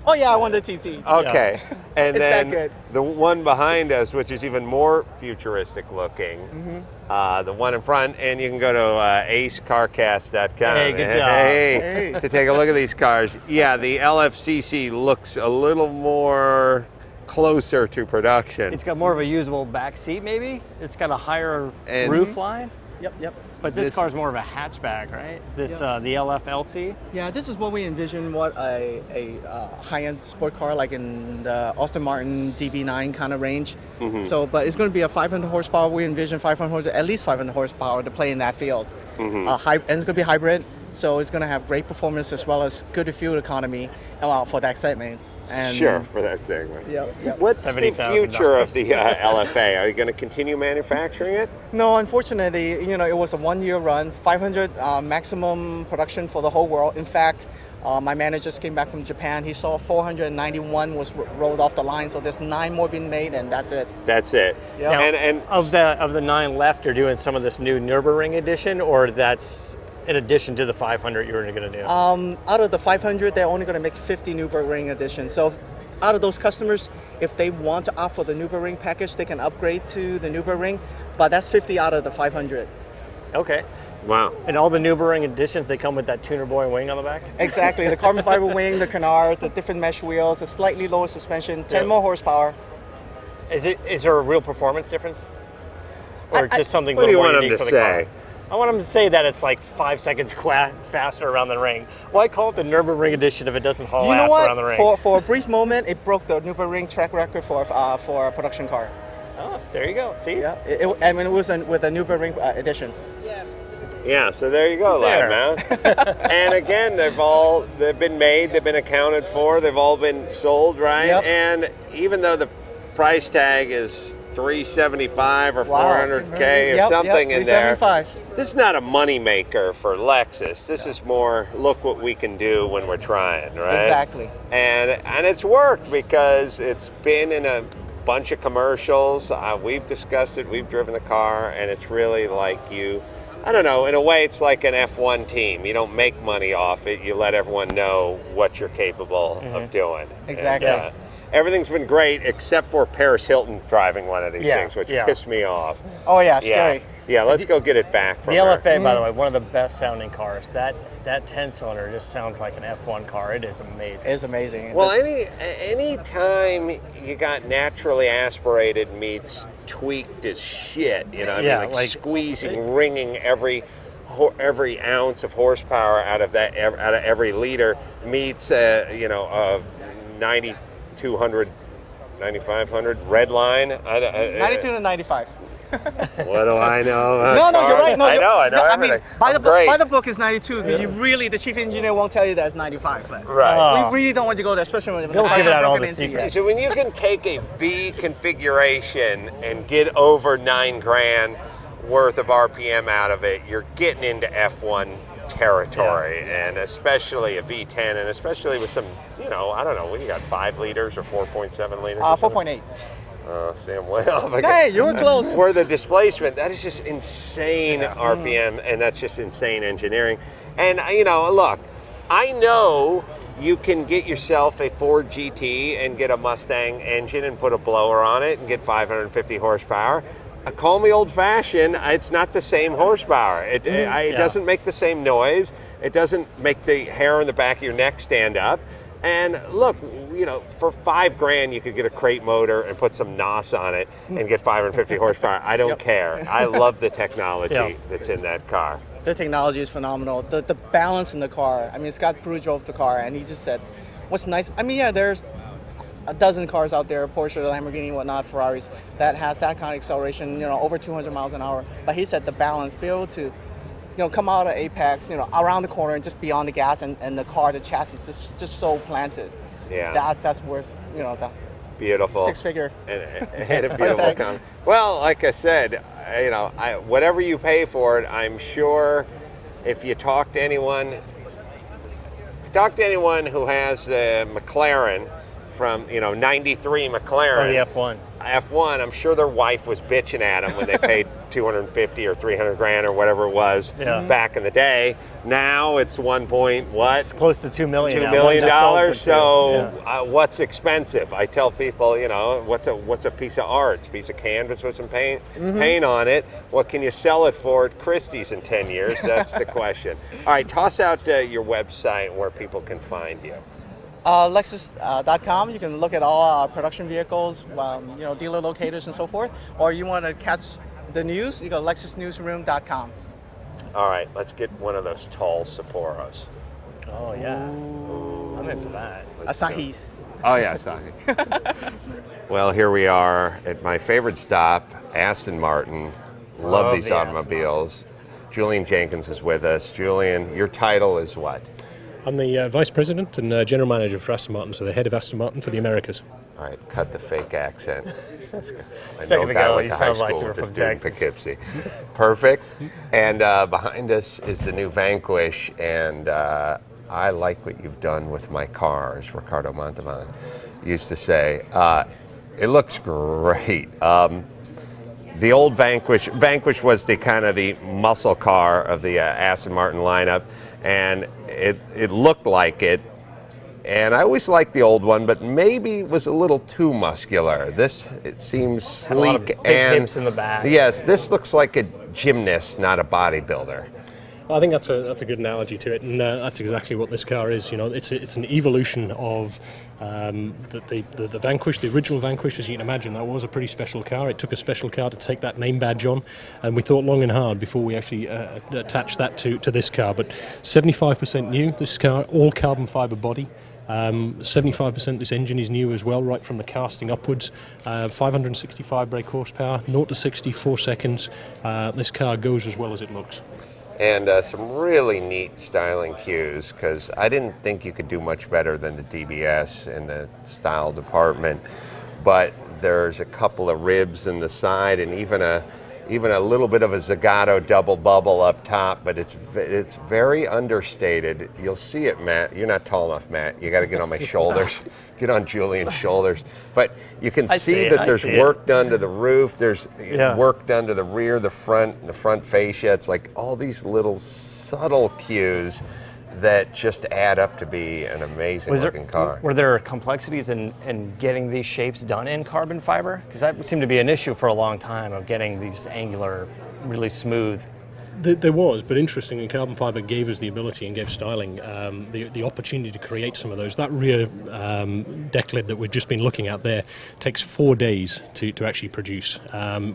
Oh yeah, I won the TT. Okay, and then that good. The one behind us, which is even more futuristic looking, the one in front, and you can go to acecarcast.com. Hey, good job. Hey, to take a look at these cars. Yeah, the LFCC looks a little more closer to production. It's got more of a usable back seat, maybe. It's got a higher roof line. Yep. But this car's more of a hatchback, right? This the LF-LC. Yeah, this is what we envision what a high-end sport car like in the Aston Martin DB9 kind of range. So, but it's going to be a 500 horsepower. We envision 500, at least 500 horsepower to play in that field. And it's going to be hybrid, so it's going to have great performance as well as good fuel economy for that segment. And sure, for that segment. Yep. What's the future of the LFA? Are you going to continue manufacturing it? No, unfortunately, it was a 1-year run, 500 maximum production for the whole world. In fact, my manager just came back from Japan. He saw 491 was rolled off the line, so there's 9 more being made, and that's it. That's it. Yep. Now, and of the 9 left, you're doing some of this new Nürburgring edition, or that's in addition to the 500 you were going to do? Out of the 500, they're only going to make 50 Nürburgring editions. So out of those customers, if they want to opt for the Nürburgring package, they can upgrade to the Nürburgring, but that's 50 out of the 500. Okay. Wow. And all the Nürburgring editions, they come with that tuner boy wing on the back? Exactly. The carbon fiber wing, the canard, the different mesh wheels, the slightly lower suspension, 10 more horsepower. Is there a real performance difference? Or just something what do you more want unique him to for the say? car? I want him to say that it's like 5 seconds faster around the ring. Why call it the Nürburgring edition if it doesn't haul ass around the ring? For a brief moment, it broke the Nürburgring track record for a production car. Oh, there you go. See? Yeah, it was with a Nürburgring edition. Yeah, so there you go, Loudmouth. And again, they've been made, they've been accounted for, they've all been sold, right? Yep. And even though the price tag is $375 or $400K or something in there, this is not a money maker for Lexus. This is more, look what we can do when we're trying, right? Exactly. And it's worked because it's been in a bunch of commercials. We've discussed it, we've driven the car, and it's really like I don't know, in a way it's like an F1 team. You don't make money off it, you let everyone know what you're capable of doing. Exactly. And, everything's been great except for Paris Hilton driving one of these things, which pissed me off. Oh yeah, scary. Yeah, let's go get it back from the her. LFA, by the way, one of the best sounding cars. That 10-cylinder just sounds like an F1 car. It is amazing. It's amazing. Well, any time you got naturally aspirated meets tweaked as shit, you know, I mean, like squeezing, wringing every ounce of horsepower out of every liter meets, 9,200, 9,500 red line. 92 to 95. What do I know? No, you're right. No, I know I everything. mean, by the book is 92 because the chief engineer won't tell you that it's 95. But right. We really don't want you to go there, especially when Bill's giving out all the secrets. So when you can take a V configuration and get over $9,000 worth of RPM out of it, you're getting into F1 territory, and especially a V10, and especially with some, I don't know, what you got, 5 liters or 4.7 liters? 4.8. Sam, way off. Hey, you were close. For the displacement, that is just insane RPM, and that's just insane engineering. And, look, I know you can get yourself a Ford GT and get a Mustang engine and put a blower on it and get 550 horsepower. Call me old-fashioned, it's not the same horsepower. It doesn't make the same noise. It doesn't make the hair on the back of your neck stand up. And look, for $5,000 you could get a crate motor and put some NOS on it and get 550 horsepower. I don't care. I love the technology that's in that car. The technology is phenomenal. The balance in the car. I mean, Scott Pruett drove the car, and he just said, what's nice, I mean, there's a dozen cars out there, Porsche, Lamborghini, whatnot, Ferraris, that has that kind of acceleration, over 200 miles an hour. But he said the balance, be able to, come out of apex, around the corner and just be on the gas, and the car, the chassis is just so planted. Yeah. That's worth, the beautiful 6-figure. And a beautiful car. Well, like I said, whatever you pay for it, I'm sure if you talk to anyone who has the McLaren from, 93 McLaren. Or the F1. F1, I'm sure their wife was bitching at them when they paid 250 or 300 grand or whatever it was back in the day. Now it's It's close to $2 million. $2 million. So what's expensive? I tell people, what's a piece of art? It's a piece of canvas with some paint on it. What can you sell it for at Christie's in 10 years? That's the question. All right, toss out your website where people can find you. Lexus.com. You can look at all our production vehicles, dealer locators and so forth. Or you want to catch the news, you go to LexusNewsroom.com. All right, let's get one of those tall Sapporos. Oh, yeah. Ooh. I'm in for that. Asahis. Oh, yeah, Asahi. Well, here we are at my favorite stop, Aston Martin. Love these automobiles. Julian Jenkins is with us. Julian, your title is what? I'm the Vice President and General Manager for Aston Martin, so the head of Aston Martin for the Americas. All right, cut the fake accent. I know a guy went to high school with the students at Poughkeepsie. Perfect. And behind us is the new Vanquish, and I like what you've done with my car, as Ricardo Montalban used to say. It looks great. The old Vanquish was the kind of the muscle car of the Aston Martin lineup, and it looked like it. And I always liked the old one, but maybe it was a little too muscular. It seems sleek a lot of big hips in the back. Yes, this looks like a gymnast, not a bodybuilder. I think that's a good analogy to it, and that's exactly what this car is. You know, it's an evolution of the Vanquish, the original Vanquish. As you can imagine, that was a pretty special car. It took a special car to take that name badge on, and we thought long and hard before we actually attached that to this car. But 75% new. This car, all carbon fibre body. 75% this engine is new as well, right from the casting upwards. 565 brake horsepower, 0 to 60, 4 seconds. This car goes as well as it looks. And some really neat styling cues, because I didn't think you could do much better than the DBS in the style department. But there's a couple of ribs in the side, and even a little bit of a Zagato double bubble up top, but it's very understated. You'll see it, Matt. You're not tall enough, Matt. You got to get on my shoulders. Get on Julian's shoulders. But you can see that there's work done to the roof. There's work done to the rear, the front fascia. It's like all these little subtle cues that just add up to be an amazing looking car. Were there complexities in getting these shapes done in carbon fiber? Because that seemed to be an issue for a long time, of getting these angular, really smooth. There was, but interestingly, carbon fibre gave us the ability and gave styling the opportunity to create some of those. That rear deck lid that we've just been looking at there takes 4 days to actually produce.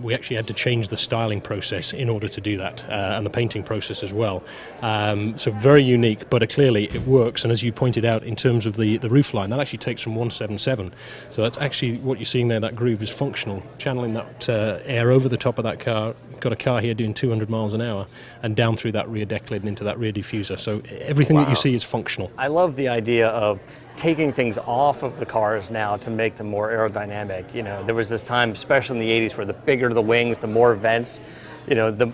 We actually had to change the styling process in order to do that, and the painting process as well. So very unique, but clearly it works. And as you pointed out, in terms of the roof line, that actually takes from 177. So that's actually what you're seeing there. That groove is functional, channeling that air over the top of that car. Got a car here doing 200 miles an hour and down through that rear deck lid and into that rear diffuser. So everything that you see is functional. I love the idea of taking things off of the cars now to make them more aerodynamic. You know, there was this time, especially in the 80s, where the bigger the wings, the more vents, you know,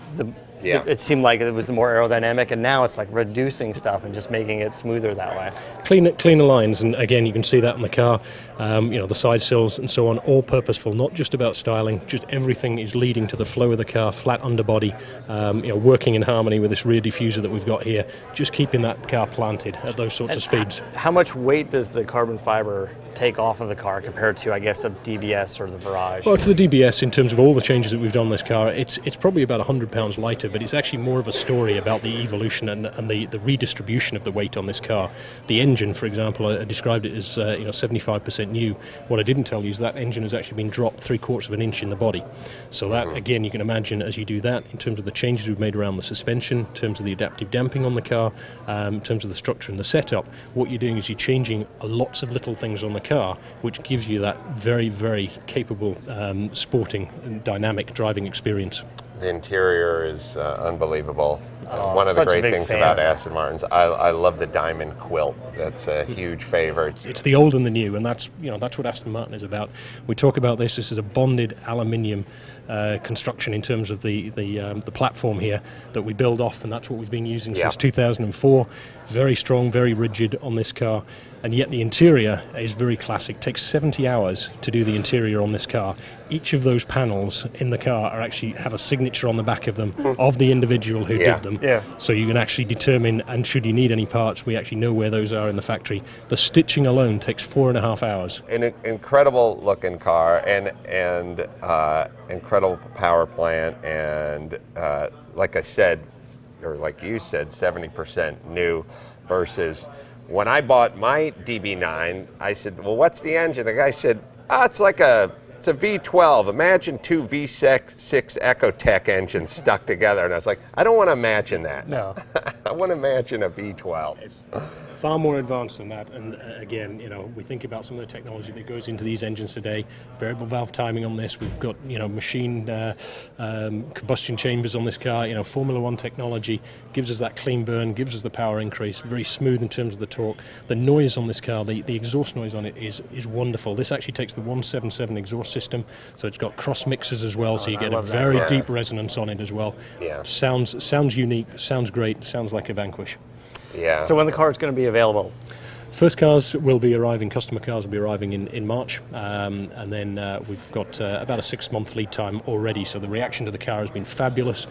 it seemed like it was the more aerodynamic, and now it's like reducing stuff and just making it smoother that way. Cleaner lines, and again, you can see that in the car. You know, the side sills and so on, all purposeful, not just about styling. Just everything is leading to the flow of the car, flat underbody. You know, working in harmony with this rear diffuser that we've got here, just keeping that car planted at those sorts of speeds. How much weight does the carbon fiber take off of the car compared to, I guess, the DBS or the Virage? Well, to the DBS, in terms of all the changes that we've done on this car, it's probably about 100 pounds lighter, but it's actually more of a story about the evolution and the redistribution of the weight on this car. The engine, for example, I described it as 75% new. What I didn't tell you is that engine has actually been dropped 3/4 of an inch in the body. So that, again, you can imagine as you do that, in terms of the changes we've made around the suspension, in terms of the adaptive damping on the car, in terms of the structure and the setup, what you're doing is you're changing lots of little things on the car, which gives you that very, very capable sporting and dynamic driving experience. The interior is unbelievable. One of the great things about Aston Martins, I love the diamond quilt. That's a huge favorite. It's the old and the new, and that's what Aston Martin is about. We talk about this. This is a bonded aluminium construction in terms of the platform here that we build off, and that's what we've been using since 2004. Very strong, very rigid on this car. And yet the interior is very classic. It takes 70 hours to do the interior on this car. Each of those panels in the car have a signature on the back of them of the individual who did them. Yeah. So you can actually determine, and should you need any parts, we actually know where those are in the factory. The stitching alone takes 4.5 hours. An incredible looking car, and incredible power plant, and like I said, or like you said, 70% new versus. When I bought my DB9, I said, well, what's the engine? The guy said, it's a V12. Imagine two V6 Ecotec engines stuck together. And I was like, I don't want to imagine that. No. I want to imagine a V12. It's far more advanced than that. And again, we think about some of the technology that goes into these engines today. Variable valve timing on this. We've got, machine combustion chambers on this car. Formula One technology gives us that clean burn, gives us the power increase. Very smooth in terms of the torque. The noise on this car, the exhaust noise on it is wonderful. This actually takes the 177 exhaust system, so it's got cross mixers as well, so you get a very deep resonance on it as well. Yeah. Sounds unique, sounds great, sounds like a Vanquish. Yeah. So when the car is going to be available? First cars will be arriving, customer cars will be arriving in March, and then we've got about a 6-month lead time already, so the reaction to the car has been fabulous.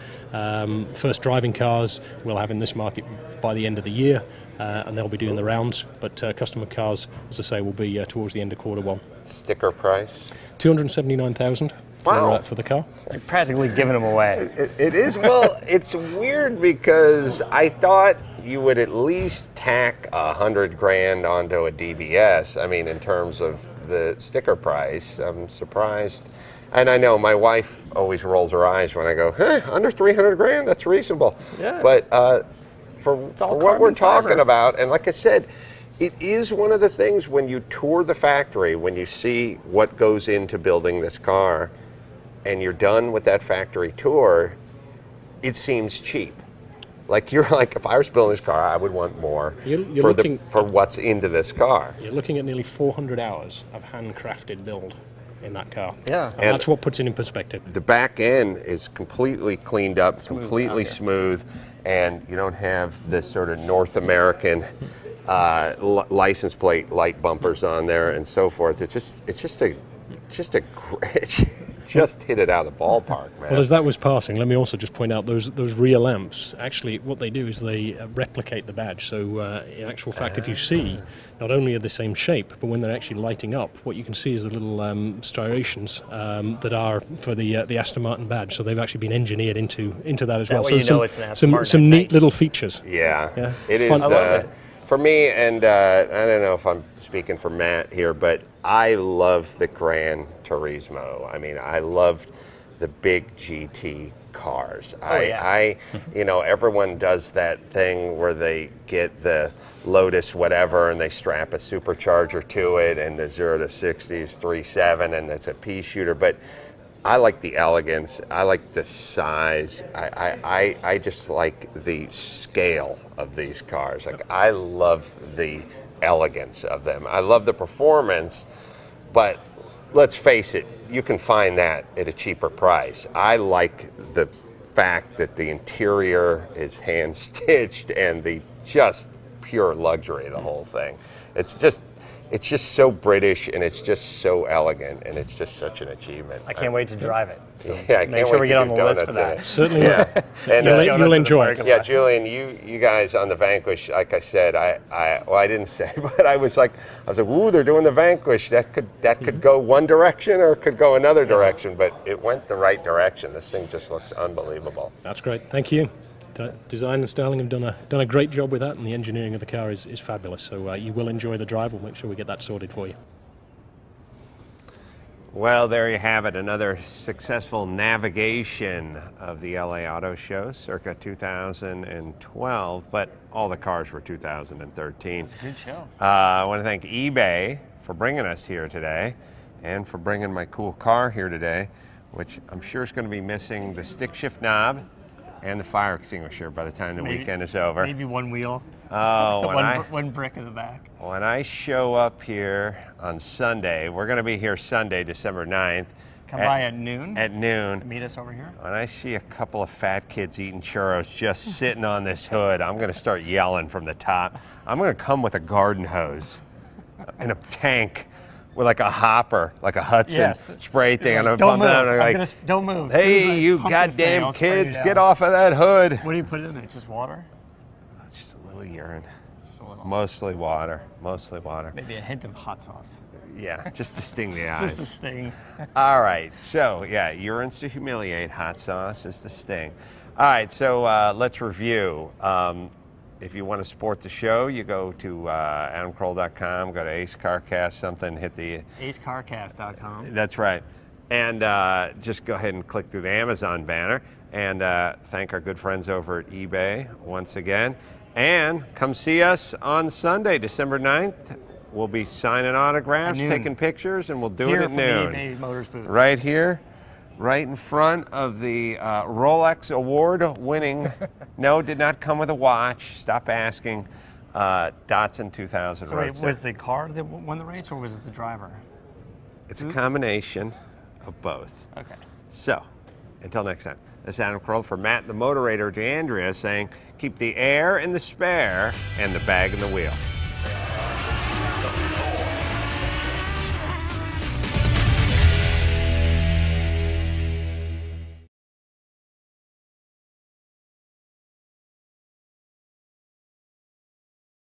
First driving cars we'll have in this market by the end of the year, and they'll be doing the rounds, but customer cars, as I say, will be towards the end of Q1. Sticker price? $279,000 for the car. You're practically giving them away. It is. Well, it's weird because I thought you would at least tack $100 grand onto a DBS. I mean, in terms of the sticker price, I'm surprised. And I know my wife always rolls her eyes when I go, under 300 grand, that's reasonable. Yeah. But for what we're talking about, and like I said, it is one of the things when you tour the factory, when you see what goes into building this car, and you're done with that factory tour, it seems cheap. Like you're like, if I was building this car, I would want more for what's into this car. You're looking at nearly 400 hours of handcrafted build in that car. Yeah. And that's what puts it in perspective. The back end is completely cleaned up, completely smooth, and you don't have this sort of North American license plate light bumpers on there and so forth. It's just hit it out of the ballpark, man. Well, as that was passing, let me also just point out those rear lamps. Actually, what they do is they replicate the badge. So, in actual fact, if you see, not only are the same shape, but when they're actually lighting up, what you can see is the little striations that are for the Aston Martin badge. So they've actually been engineered into that as well. So some neat little features. Yeah. It is. For me, and I don't know if I'm speaking for Matt here, but I love the Gran Turismo. I mean, I loved the big GT cars. Everyone does that thing where they get the Lotus whatever and they strap a supercharger to it, and the 0 to 60 is 3.7 and it's a pea shooter. But I like the elegance. I like the size. I just like the scale of these cars. Like, I love the elegance of them. I love the performance, but let's face it, you can find that at a cheaper price. I like the fact that the interior is hand stitched and the just pure luxury of the whole thing. It's just so British, and it's just so elegant, and it's just such an achievement. I can't wait to drive it. So make sure we get on the list for that. Certainly, yeah. And you'll enjoy it. Yeah, Julian, you guys on the Vanquish, like I said, I didn't say, but I was like, ooh, they're doing the Vanquish. That could go one direction or it could go another direction, but it went the right direction. This thing just looks unbelievable. That's great. Thank you. Design and styling have done a great job with that, and the engineering of the car is fabulous. So you will enjoy the drive. We'll make sure we get that sorted for you. Well, there you have it, another successful navigation of the LA Auto Show circa 2012, but all the cars were 2013. It's a good show. I want to thank eBay for bringing us here today, and for bringing my cool car here today, which I'm sure is going to be missing the stick shift knob and the fire extinguisher by the time the weekend is over. Maybe one wheel. Oh, one brick in the back. When I show up here on Sunday, we're going to be here Sunday, December 9th. Come by at noon. At noon. Meet us over here. When I see a couple of fat kids eating churros just sitting on this hood, I'm going to start yelling from the top. I'm going to come with a garden hose in a tank with like a hopper, like a Hudson spray thing. And I'm don't move. Like, don't move. Hey, you goddamn kids, get off of that hood. What do you put in it? Just water? It's just a little urine. Just a little. Mostly water. Mostly water. Maybe a hint of hot sauce. Yeah, just to sting the eyes. Just to sting. All right. So, yeah, urine's to humiliate. Hot sauce is to sting. All right. So let's review. If you want to support the show, you go to AdamCarolla.com, go to Ace CarCast, something, hit the... AceCarCast.com. That's right. And just go ahead and click through the Amazon banner. And thank our good friends over at eBay once again. And come see us on Sunday, December 9th. We'll be signing autographs, taking pictures, and we'll do it at noon. The eBay Motors booth. Right here. Right in front of the Rolex award-winning, no, did not come with a watch, stop asking, Datsun 2000 So wait, was the car that won the race, or was it the driver? It's a combination of both. Okay. So, until next time, this is Adam Carolla for Matt the Moderator, DeAndrea, saying, keep the air in the spare and the bag in the wheel.